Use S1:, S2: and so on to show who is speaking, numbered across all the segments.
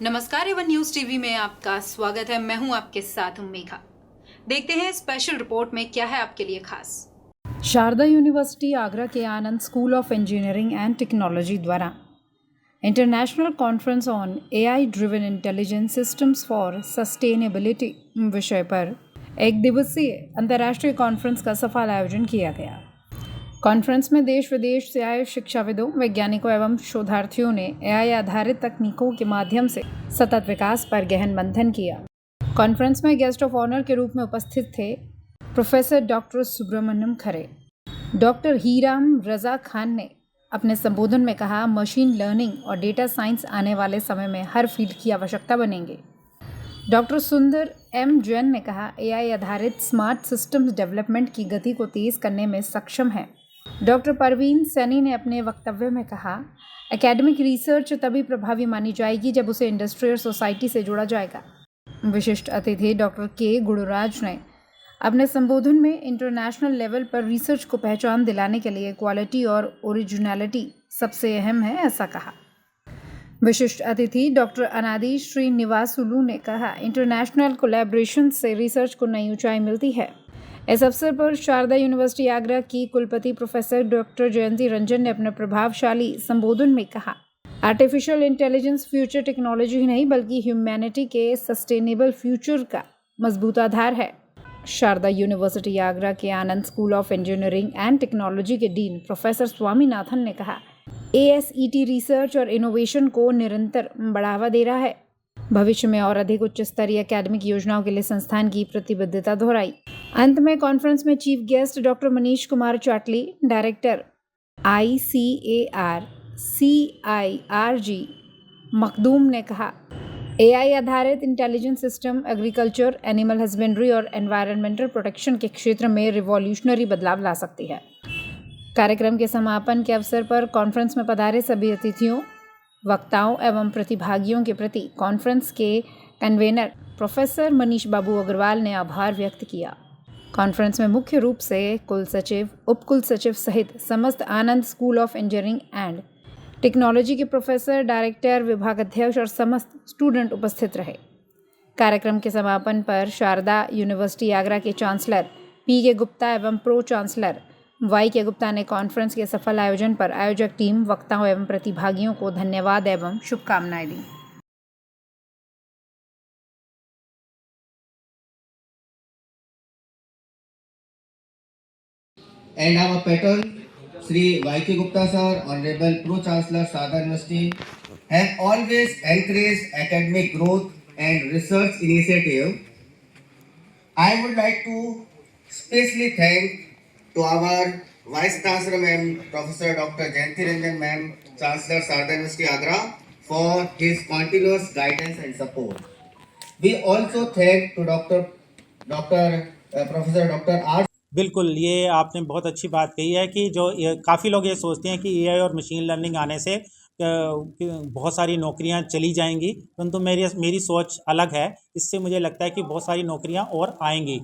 S1: नमस्कार Avon news TV में आपका स्वागत है। मैं हूं आपके साथ मेघा। देखते हैं स्पेशल रिपोर्ट में क्या है आपके लिए खास।
S2: शारदा यूनिवर्सिटी आगरा के Anand school of engineering and technology द्वारा international conference on AI driven intelligence systems for sustainability विषय पर एक दिवसीय अंतर्राष्ट्रीय कॉन्फ्रेंस का सफल आयोजन किया गया। कॉन्फ्रेंस में देश विदेश से आए शिक्षाविदों, वैज्ञानिकों एवं शोधार्थियों ने एआई आधारित तकनीकों के माध्यम से सतत विकास पर गहन मंथन किया। कॉन्फ्रेंस में गेस्ट ऑफ ऑनर के रूप में उपस्थित थे प्रोफेसर डॉक्टर सुब्रमण्यम खरे। डॉक्टर हीराम रजा खान ने अपने संबोधन में कहा, मशीन लर्निंग और डेटा साइंस आने वाले समय में हर फील्ड की आवश्यकता बनेंगे। डॉक्टर सुंदर एम जैन ने कहा, एआई आधारित स्मार्ट सिस्टम्स डेवलपमेंट की गति को तेज करने में सक्षम है। डॉक्टर परवीन सैनी ने अपने वक्तव्य में कहा, एकेडमिक रिसर्च तभी प्रभावी मानी जाएगी जब उसे इंडस्ट्री और सोसाइटी से जोड़ा जाएगा। विशिष्ट अतिथि डॉक्टर के गुणराज ने अपने संबोधन में इंटरनेशनल लेवल पर रिसर्च को पहचान दिलाने के लिए क्वालिटी और ओरिजिनलिटी सबसे अहम है, ऐसा कहा। विशिष्ट अतिथि डॉक्टर अनादि श्रीनिवासुलू ने कहा, इंटरनेशनल कोलैबोरेशन से रिसर्च को नई ऊंचाई मिलती है। इस अवसर पर शारदा यूनिवर्सिटी आगरा की कुलपति प्रोफेसर डॉक्टर जयंती रंजन ने अपने प्रभावशाली संबोधन में कहा, आर्टिफिशियल इंटेलिजेंस फ्यूचर टेक्नोलॉजी ही नहीं बल्कि ह्यूमैनिटी के सस्टेनेबल फ्यूचर का मजबूत आधार है। शारदा यूनिवर्सिटी आगरा के Anand school of engineering and technology के डीन प्रोफेसर स्वामीनाथन ने कहा, एएसईटी रिसर्च और इनोवेशन को निरंतर बढ़ावा दे रहा है। भविष्य में और अधिक उच्च स्तरीय एकेडमिक योजनाओं के लिए संस्थान की प्रतिबद्धता दोहराई। अंत में कॉन्फ्रेंस में chief guest doctor Manish Kumar Chatli, director ICAR CIRG Makhdoom ने कहा, एआई आधारित intelligence system agriculture, animal husbandry और एनवायरमेंटल प्रोटेक्शन के क्षेत्र में रिवॉल्यूशनरी बदलाव ला सकती है। कार्यक्रम के समापन के अवसर पर कॉन्फ्रेंस में पधारे सभी अतिथियों, वक्ताओं एवं प्रतिभागियों के प्रति कॉन्फ्रेंस के कन्वेनर प्रोफेसर मनीष बाबू अग्रवाल ने आभार व्यक्त किया। कॉन्फ्रेंस में मुख्य रूप से कुल सचिव, उप कुल सचिव सहित समस्त Anand school of engineering and technology के प्रोफेसर, डायरेक्टर, विभागाध्यक्ष और समस्त स्टूडेंट उपस्थित रहे। कार्यक्रम के समापन पर शारदा यूनिवर्सिटी आगरा के चांसलर PK गुप्ता एवं प्रो चांसलर YK गुप्ता ने कॉन्फ्रेंस के सफल आयोजन पर आयोजक टीम, वक्ताओं एवं प्रतिभागियों को धन्यवाद एवं शुभकामनाएं दी।
S3: And our patron, Sri YK Gupta sir, Honorable Pro Chancellor Saga University, have always encouraged academic growth and research initiative. I would like to especially thank to our Vice Chancellor Ma'am, Professor Dr. Jayanti Ranjan Ma'am, Chancellor Saga University Agra, for his continuous guidance and support. We also thank to Professor Dr. R.
S4: बिल्कुल, ये आपने बहुत अच्छी बात कही है कि जो काफ़ी लोग ये सोचते हैं कि एआई और मशीन लर्निंग आने से बहुत सारी नौकरियां चली जाएंगी, परंतु मेरी सोच अलग है। इससे मुझे लगता है कि बहुत सारी नौकरियां और आएंगी।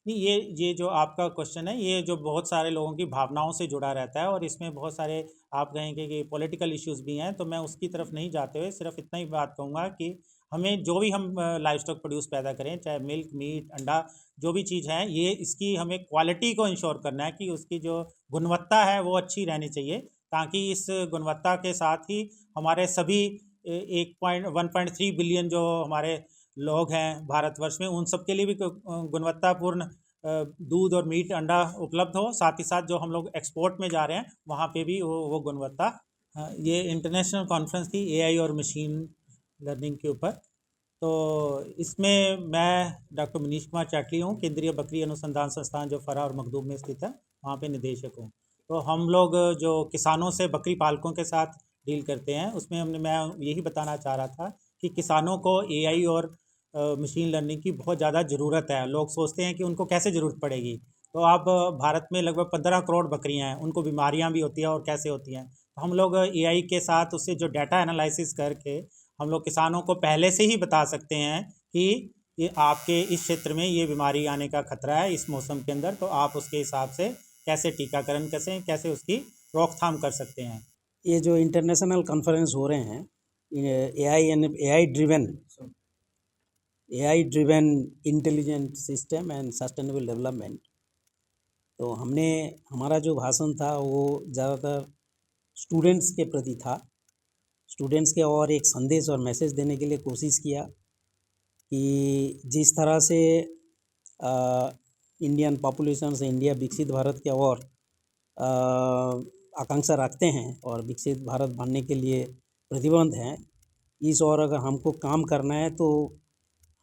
S4: नहीं, ये जो आपका क्वेश्चन है, ये जो बहुत सारे लोगों की भावनाओं से जुड़ा रहता है और इसमें बहुत सारे आप कहेंगे कि पॉलिटिकल इश्यूज़ भी हैं, तो मैं उसकी तरफ नहीं जाते हुए सिर्फ इतना ही बात कहूँगा कि हमें जो भी हम लाइव स्टॉक प्रोड्यूस पैदा करें, चाहे मिल्क, मीट, अंडा, जो भी चीज़ है, ये इसकी हमें क्वालिटी को इंश्योर करना है कि उसकी जो गुणवत्ता है वो अच्छी रहनी चाहिए, ताकि इस गुणवत्ता के साथ ही हमारे सभी 1.3 बिलियन जो हमारे लोग हैं भारतवर्ष में, उन सब के लिए भी गुणवत्तापूर्ण दूध और मीट, अंडा उपलब्ध हो। साथ ही साथ जो हम लोग एक्सपोर्ट में जा रहे हैं वहाँ पे भी वो गुणवत्ता। ये इंटरनेशनल कॉन्फ्रेंस थी एआई और मशीन लर्निंग के ऊपर। तो इसमें मैं डॉक्टर मनीष कुमार चाटली हूँ, केंद्रीय बकरी अनुसंधान संस्थान जो फरा और मखदूम में स्थित है, वहाँ पे निदेशक हूँ। तो हम लोग जो किसानों से बकरी पालकों के साथ डील करते हैं, उसमें मैं यही बताना चाह रहा था कि किसानों को एआई और मशीन लर्निंग की बहुत ज़्यादा ज़रूरत है। लोग सोचते हैं कि उनको कैसे ज़रूरत पड़ेगी। तो अब भारत में लगभग 15 करोड़ बकरियां हैं, उनको बीमारियां भी होती हैं और कैसे होती हैं। तो हम लोग एआई के साथ उससे जो डाटा एनालिसिस करके हम लोग किसानों को पहले से ही बता सकते हैं कि ये आपके इस क्षेत्र में ये बीमारी आने का खतरा है इस मौसम के अंदर, तो आप उसके हिसाब से कैसे टीकाकरण कैसे उसकी रोकथाम कर सकते हैं।
S5: ये जो इंटरनेशनल कॉन्फ्रेंस हो रहे हैं, AI driven intelligent system and sustainable development. तो हमारा जो भाषण था वो ज़्यादातर स्टूडेंट्स के प्रति था। स्टूडेंट्स के और एक संदेश और मैसेज देने के लिए कोशिश किया कि जिस तरह से इंडियन पॉपुलेशन से इंडिया विकसित भारत के ओर आकांक्षा रखते हैं और विकसित भारत बनने के लिए प्रतिबद्ध हैं, इस ओर अगर हमको काम करना है तो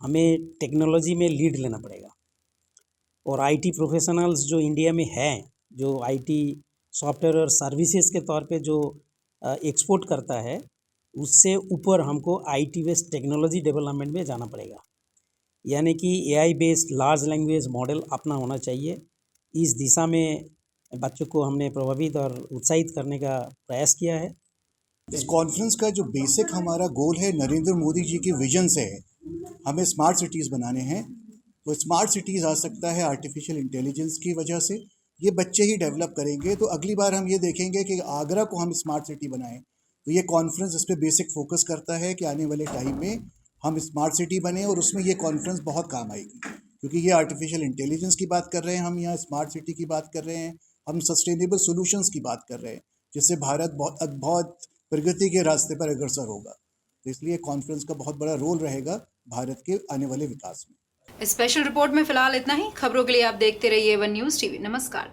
S5: हमें टेक्नोलॉजी में लीड लेना पड़ेगा। और आईटी प्रोफेशनल्स जो इंडिया में हैं, जो आईटी सॉफ्टवेयर और सर्विसेज के तौर पे जो एक्सपोर्ट करता है, उससे ऊपर हमको आईटी बेस्ड टेक्नोलॉजी डेवलपमेंट में जाना पड़ेगा। यानी कि AI based large language model अपना होना चाहिए। इस दिशा में बच्चों को हमने प्रभावित और उत्साहित करने का प्रयास किया है।
S6: इस कॉन्फ्रेंस का जो बेसिक हमारा गोल है, नरेंद्र मोदी जी के विजन से है, हमें स्मार्ट सिटीज़ बनाने हैं। तो स्मार्ट सिटीज़ आ सकता है आर्टिफिशियल इंटेलिजेंस की वजह से। ये बच्चे ही डेवलप करेंगे। तो अगली बार हम ये देखेंगे कि आगरा को हम स्मार्ट सिटी बनाएं। तो ये कॉन्फ्रेंस इस पर बेसिक फोकस करता है कि आने वाले टाइम में हम स्मार्ट सिटी बने, और उसमें ये कॉन्फ्रेंस बहुत काम आएगी, क्योंकि ये आर्टिफिशियल इंटेलिजेंस की बात कर रहे हैं हम, यहाँ स्मार्ट सिटी की बात कर रहे हैं हम, सस्टेनेबल सॉल्यूशंस की बात कर रहे हैं, जिससे भारत बहुत प्रगति के रास्ते पर अग्रसर होगा। तो इसलिए कॉन्फ्रेंस का बहुत बड़ा रोल रहेगा भारत के आने वाले विकास में।
S1: स्पेशल रिपोर्ट में फिलहाल इतना ही। खबरों के लिए आप देखते रहिए वन न्यूज़ टीवी। नमस्कार।